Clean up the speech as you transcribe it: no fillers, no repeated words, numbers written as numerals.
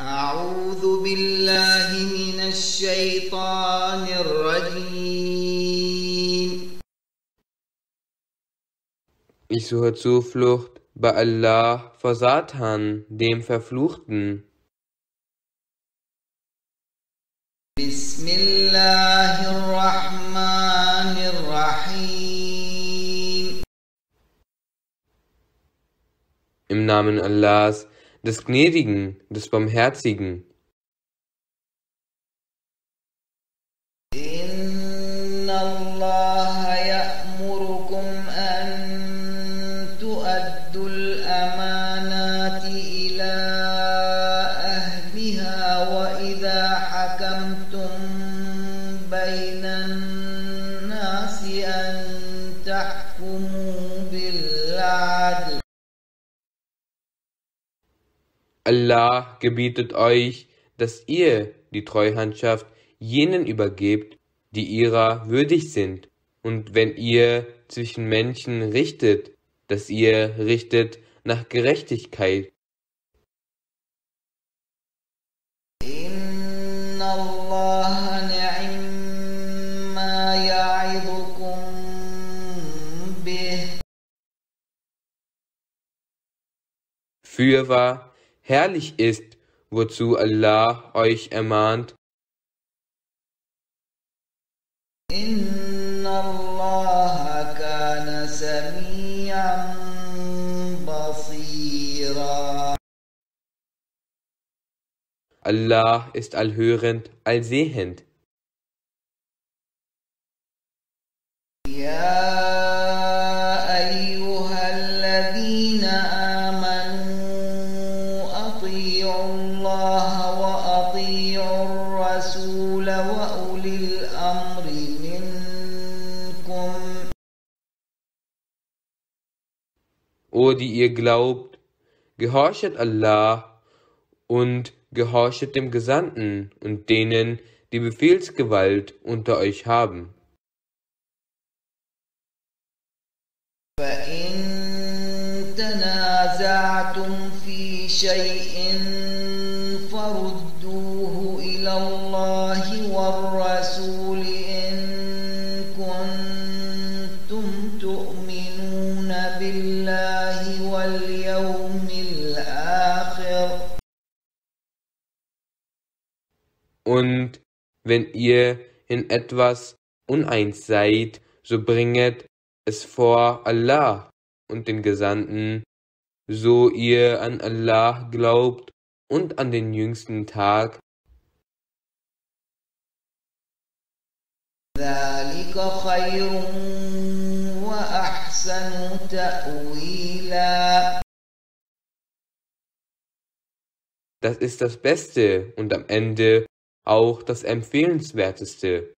أعوذ بالله من الشيطان الرجيم. Ich suche Zuflucht bei Allah vor Satan, dem Verfluchten. بسم الله الرحمن الرحيم. Im Namen Allahs, des Gnädigen, des Barmherzigen. إن الله يأمركم أن تؤدوا الأمانات إلى أهلها وإذا حكمتم بين الناس أن تحكموا بالعدل. Allah gebietet euch, dass ihr die Treuhandschaft jenen übergebt, die ihrer würdig sind, und wenn ihr zwischen Menschen richtet, dass ihr richtet nach Gerechtigkeit. إن الله نعم ما يعظكم به. Fürwahr, herrlich ist, wozu Allah euch ermahnt. إن الله كان سميعا بصيرا. Allah ist allhörend, allsehend. يا أيها الذين آمنوا أطيعوا الله وأطيعوا الرسول وأولي الأمر منكم. O die ihr glaubt, gehorchet Allah und gehorchet dem Gesandten und denen, die Befehlsgewalt unter euch haben. فإن تنازعتم في شيء فردوه إلى الله والرسول إن كنتم تؤمنون بالله واليوم الآخر. Und wenn ihr in etwas uneins seid, so bringet es vor Allah und den Gesandten, so ihr an Allah glaubt und an den jüngsten Tag. ذلك خير وأحسن تأويلا. Das ist das Beste und am Ende auch das Empfehlenswerteste.